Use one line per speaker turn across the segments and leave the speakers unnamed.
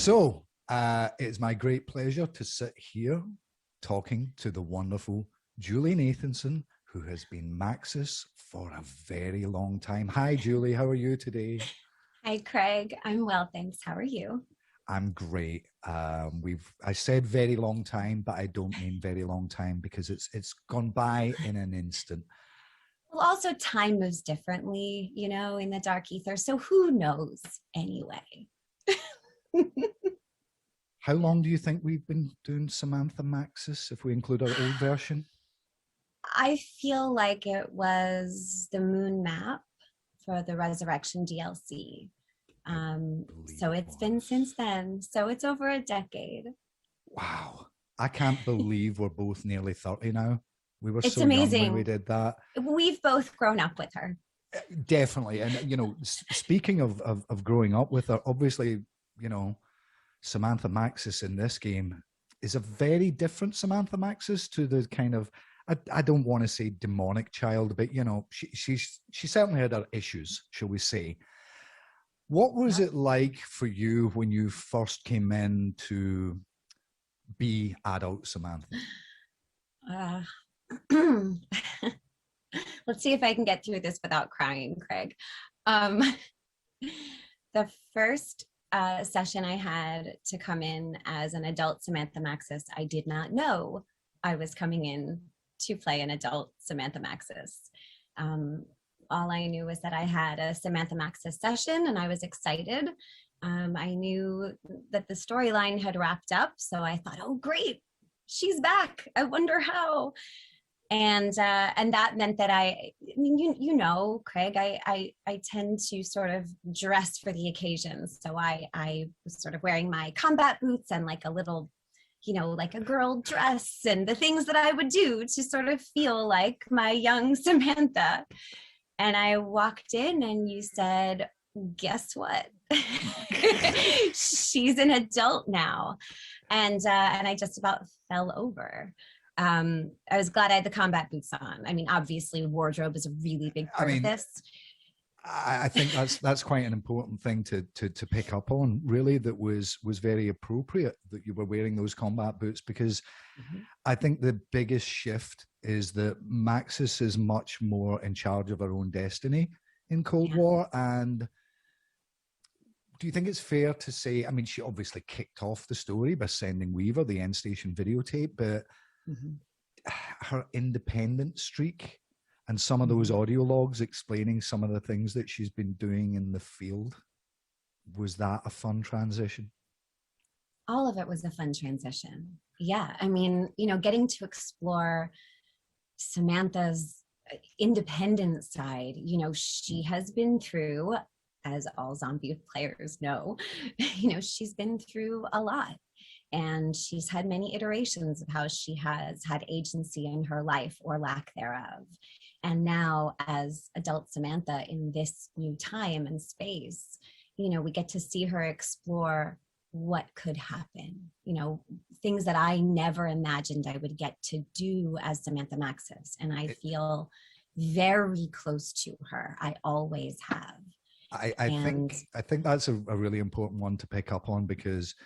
It's my great pleasure to sit here talking to the wonderful Julie Nathanson, who has been Maxis for a very long time. Hi, Julie. How are you today?
Hi, Craig. I'm well, thanks. How are you?
I'm great. I said very long time, but I don't mean very long time because it's gone by in an instant.
Well, also time moves differently, in the dark ether. So who knows anyway?
How long do you think we've been doing Samantha Maxis, if we include our old version?
I feel like it was the moon map for the Resurrection DLC. So it's been since then. So it's over a decade.
Wow. I can't believe we're both nearly 30 now. We were
It's
so young when we
amazing.
did that.
We've both grown up with her.
Definitely. And, speaking of growing up with her, obviously, Samantha Maxis in this game is a very different Samantha Maxis to the kind of, I don't want to say demonic child, but, she certainly had her issues, shall we say. What was it like for you when you first came in to be adult Samantha?
Let's see if I can get through this without crying, Craig. Um, the first session I had to come in as an adult Samantha Maxis, I did not know I was coming in to play an adult Samantha Maxis. All I knew was that I had a Samantha Maxis session and I was excited. I knew that the storyline had wrapped up, so I thought, oh, great, she's back. I wonder how. And that meant that Craig, I tend to sort of dress for the occasions. So I was sort of wearing my combat boots and like a little, like a girl dress and the things that I would do to sort of feel like my young Samantha. And I walked in and you said, guess what? She's an adult now. And I just about fell over. I was glad I had the combat boots on. I mean, obviously wardrobe is a really big part of this.
I think that's quite an important thing to pick up on, really. That was very appropriate that you were wearing those combat boots, because I think the biggest shift is that Maxis is much more in charge of her own destiny in Cold War. And do you think it's fair to say, I mean, she obviously kicked off the story by sending Weaver the end station videotape, but her independent streak and some of those audio logs explaining some of the things that she's been doing in the field, was that a fun transition?
All of it was a fun transition. Yeah. I mean, getting to explore Samantha's independent side, she has been through, as all zombie players know, she's been through a lot. And she's had many iterations of how she has had agency in her life or lack thereof. And now as adult Samantha in this new time and space, we get to see her explore what could happen, things that I never imagined I would get to do as Samantha Maxis. And I feel very close to her. I always have.
I think that's a really important one to pick up on, because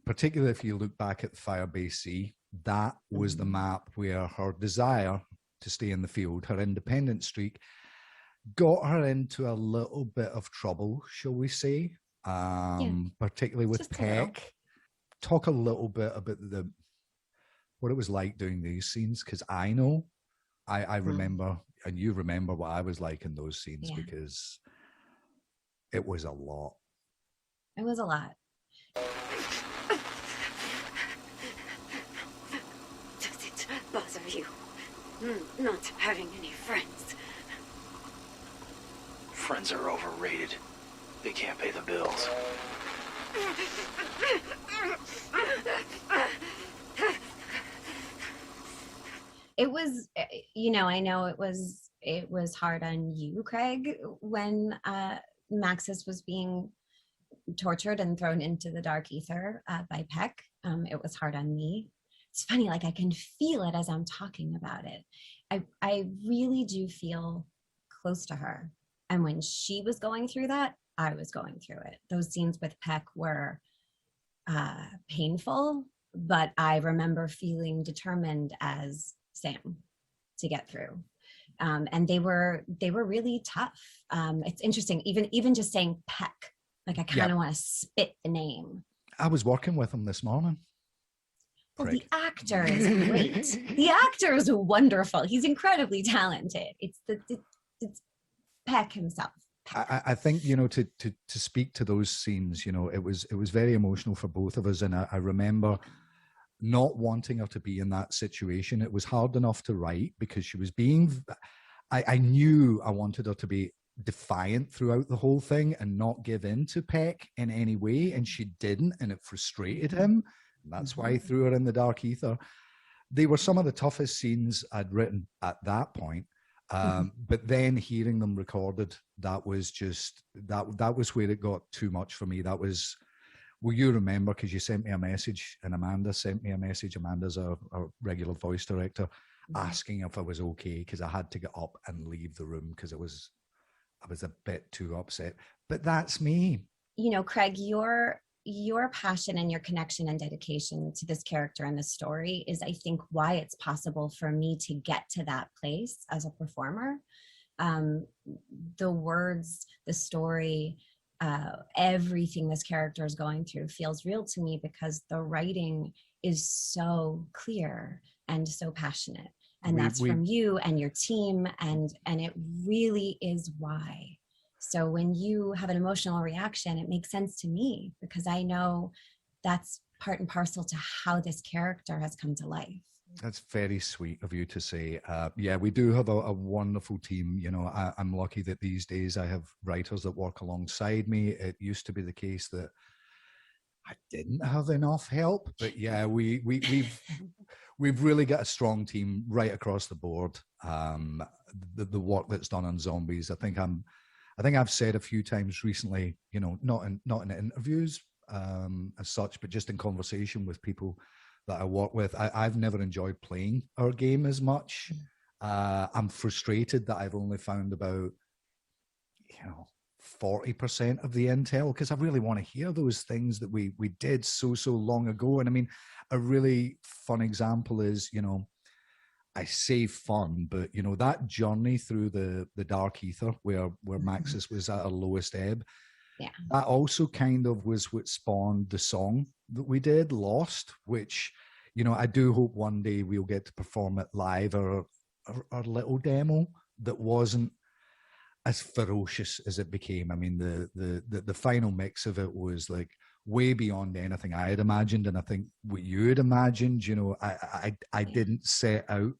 particularly if you look back at Firebase C, that was the map where her desire to stay in the field, her independent streak, got her into a little bit of trouble, shall we say, particularly with Peck. Talk a little bit about what it was like doing these scenes, because I know, I remember, and you remember what I was like in those scenes, because it was a lot.
It was a lot.
Does it bother you not having any friends?
Friends are overrated. They can't pay the bills.
It was, I know it was hard on you, Craig, when Maxis was being tortured and thrown into the dark ether by Peck. It was hard on me. It's funny, like I can feel it as I'm talking about it. I really do feel close to her. And when she was going through that, I was going through it. Those scenes with Peck were painful, but I remember feeling determined as Sam to get through. And they were really tough. It's interesting, even just saying Peck, like I kind of want to spit the name.
I was working with him this morning.
Well, the actor is great. The actor is wonderful. He's incredibly talented. It's Peck himself.
I think, you know, to speak to those scenes, you know, it was very emotional for both of us. And I remember not wanting her to be in that situation. It was hard enough to write because she was I knew I wanted her to be defiant throughout the whole thing and not give in to Peck in any way. And she didn't, and it frustrated him. And that's why he threw her in the dark ether. They were some of the toughest scenes I'd written at that point. But then hearing them recorded, that was just, that was where it got too much for me. That was, well, you remember, because you sent me a message, and Amanda sent me a message. Amanda's our regular voice director, asking if I was okay, because I had to get up and leave the room because I was a bit too upset. But that's me.
You know, Craig, your passion and your connection and dedication to this character and this story is, I think, why it's possible for me to get to that place as a performer. The words, the story, everything this character is going through feels real to me because the writing is so clear and so passionate. And that's from you and your team, and it really is why. So when you have an emotional reaction, it makes sense to me because I know that's part and parcel to how this character has come to life.
That's very sweet of you to say. Yeah, we do have a wonderful team. You know, I'm lucky that these days I have writers that work alongside me. It used to be the case that I didn't have enough help, but yeah, we've really got a strong team right across the board. The work that's done on zombies, I think I've said a few times recently, you know, not in interviews as such, but just in conversation with people that I work with, I've never enjoyed playing our game as much. I'm frustrated that I've only found about, 40% of the intel, because I really want to hear those things that we did so long ago. And I mean, a really fun example is, I say fun, but that journey through the dark ether where Maxis was at her lowest ebb.
Yeah.
That also kind of was what spawned the song that we did, Lost, which, I do hope one day we'll get to perform it live, or our little demo that wasn't as ferocious as it became. I mean, the final mix of it was like way beyond anything I had imagined. And I think what you had imagined, I didn't set out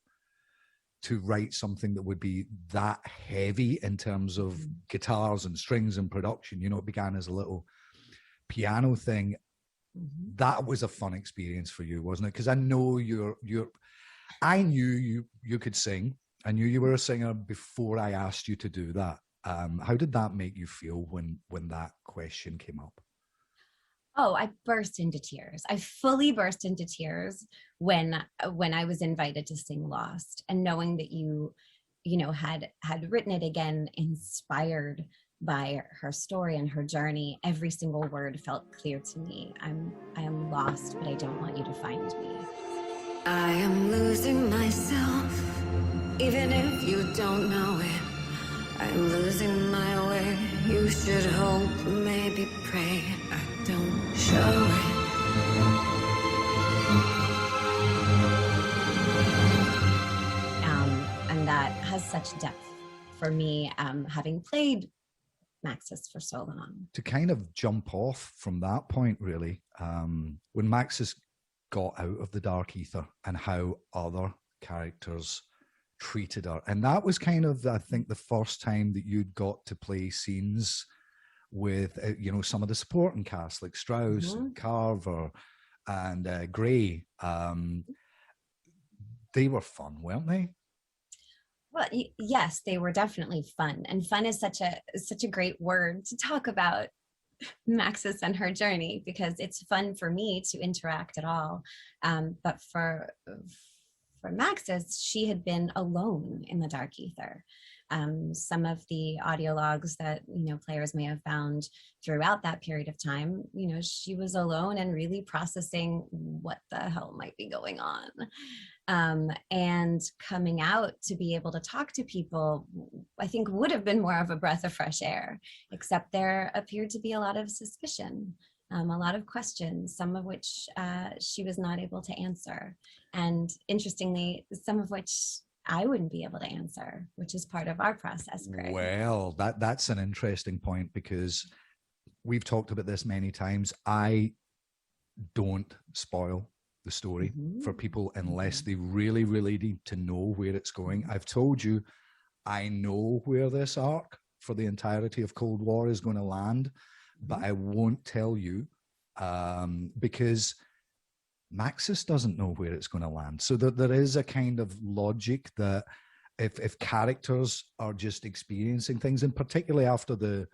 to write something that would be that heavy in terms of guitars and strings and production. It began as a little piano thing. That was a fun experience for you, wasn't it? Because I know I knew you could sing. I knew you were a singer before I asked you to do that. How did that make you feel when that question came up?
Oh, I burst into tears. I fully burst into tears when I was invited to sing Lost, and knowing that you had written it again, inspired by her story and her journey. Every single word felt clear to me. I am lost, but I don't want you to find me.
I am losing myself, even if you don't know it. I'm losing my way. You should hope, maybe pray I don't show it.
And that has such depth for me, having played Maxis for so long.
To kind of jump off from that point, really, when Maxis got out of the dark ether and how other characters treated her, and that was kind of, I think, the first time that you'd got to play scenes with some of the supporting cast like Strauss and Carver and Gray. They were fun, weren't they?
Well, yes, they were definitely fun, and fun is such a great word to talk about Maxis and her journey, because it's fun for me to interact at all, but for Maxis, she had been alone in the dark ether. Some of the audio logs that, players may have found throughout that period of time, she was alone and really processing what the hell might be going on. And coming out to be able to talk to people, I think would have been more of a breath of fresh air, except there appeared to be a lot of suspicion, a lot of questions, some of which she was not able to answer. And interestingly, some of which I wouldn't be able to answer, which is part of our process, Greg.
Well, that's an interesting point, because we've talked about this many times. I don't spoil the story for people unless they really, really need to know where it's going. I've told you, I know where this arc for the entirety of Cold War is going to land, but I won't tell you because Maxis doesn't know where it's going to land. So there is a kind of logic that if characters are just experiencing things, and particularly after the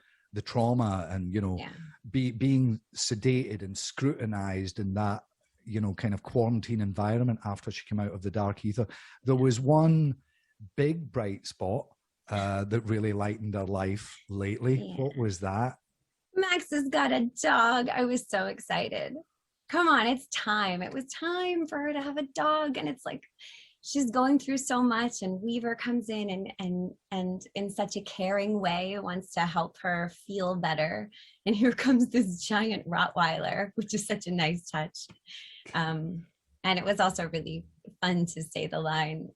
trauma and, being sedated and scrutinized in that, kind of quarantine environment after she came out of the dark ether, there was one big bright spot that really lightened her life lately. Yeah. What was that?
Max has got a dog. I was so excited. Come on, it's time. It was time for her to have a dog. And it's like, she's going through so much, and Weaver comes in and in such a caring way wants to help her feel better. And here comes this giant Rottweiler, which is such a nice touch. And it was also really fun to say the line,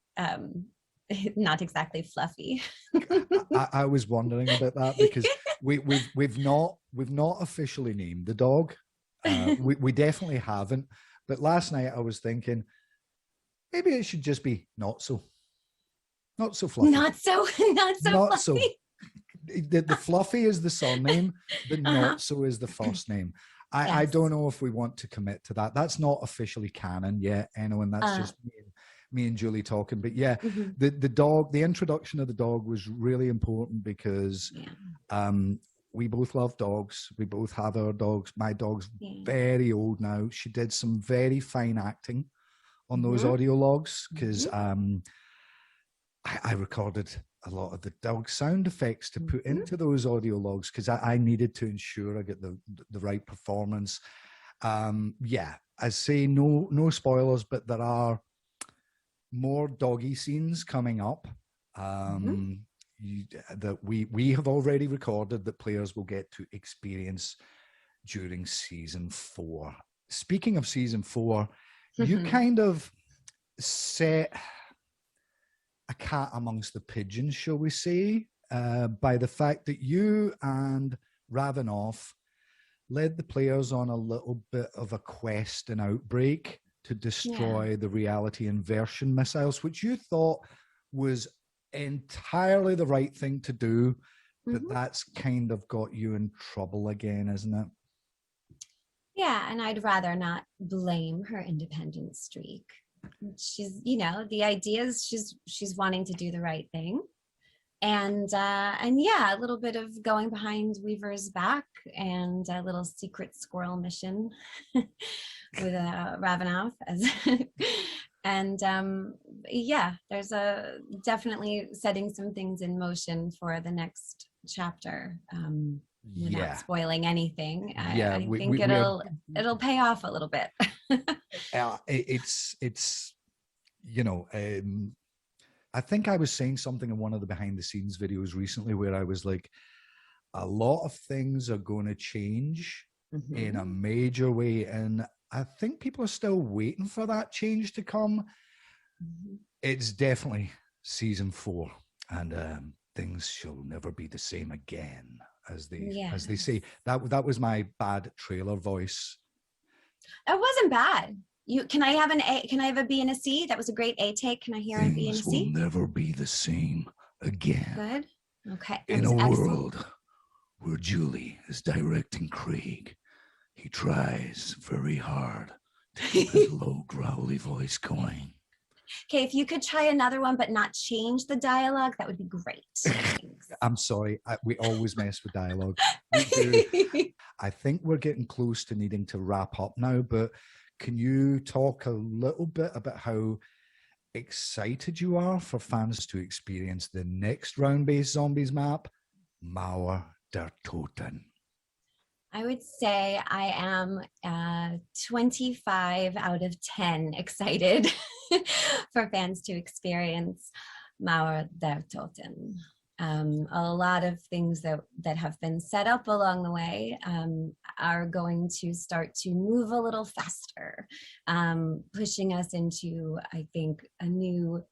not exactly fluffy.
I was wondering about that, because we've not officially named the dog. We definitely haven't. But last night I was thinking, maybe it should just be not so fluffy.
Not so fluffy.
The fluffy is the surname, but not so is the first name. I don't know if we want to commit to that. That's not officially canon yet, and that's just me and Julie talking. But yeah, the dog, the introduction of the dog was really important, because we both love dogs. We both have our dogs. My dog's very old now. She did some very fine acting on those audio logs, because I recorded a lot of the dog sound effects to put into those audio logs, because I needed to ensure I get the right performance. I say no spoilers, but there are more doggy scenes coming up that we have already recorded that players will get to experience during season 4. Speaking of season 4, you kind of set a cat amongst the pigeons, shall we say, by the fact that you and Ravenoff led the players on a little bit of a quest in Outbreak to destroy the reality inversion missiles, which you thought was entirely the right thing to do, but that's kind of got you in trouble again, isn't it?
Yeah, and I'd rather not blame her independent streak. She's, the idea is she's wanting to do the right thing, and yeah, a little bit of going behind Weaver's back, and a little secret squirrel mission with Ravenoff and yeah, there's definitely setting some things in motion for the next chapter. Without spoiling anything, I think it'll pay off a little bit.
It's I think I was saying something in one of the behind the scenes videos recently where I was like, a lot of things are going to change in a major way, and I think people are still waiting for that change to come. It's definitely season 4, and things shall never be the same again, as they say. That was my bad trailer voice.
That wasn't bad. Can I have a B and a C? That was a great A take. Can I hear a B and a C?
Things will never be the same again.
Good. Okay.
In a world where Julie is directing Craig, he tries very hard to keep his low, growly voice going.
Okay, if you could try another one but not change the dialogue, that would be great.
I'm sorry. We always mess with dialogue. We do. I think we're getting close to needing to wrap up now, but can you talk a little bit about how excited you are for fans to experience the next round-based zombies map, Mauer der Toten?
I would say I am 25 out of 10 excited for fans to experience Mauer der Toten. A lot of things that have been set up along the way are going to start to move a little faster, pushing us into, I think, a new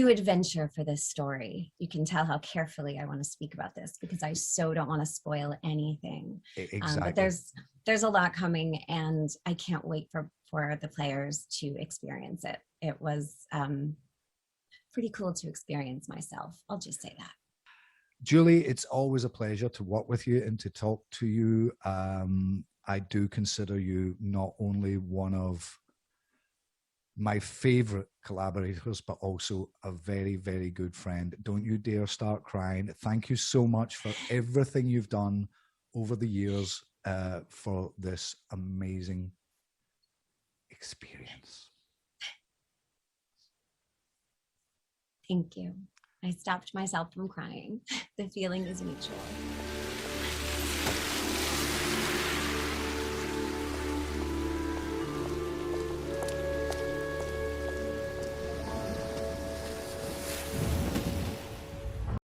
adventure for this story. You can tell how carefully I want to speak about this because I so don't want to spoil anything.
Exactly.
But there's a lot coming, and I can't wait for the players to experience it. It was pretty cool to experience myself. I'll just say that.
Julie, it's always a pleasure to work with you and to talk to you. I do consider you not only one of my favorite collaborators, but also a very, very good friend. Don't you dare start crying. Thank you so much for everything you've done over the years for this amazing experience.
Thank you. I stopped myself from crying. The feeling is mutual.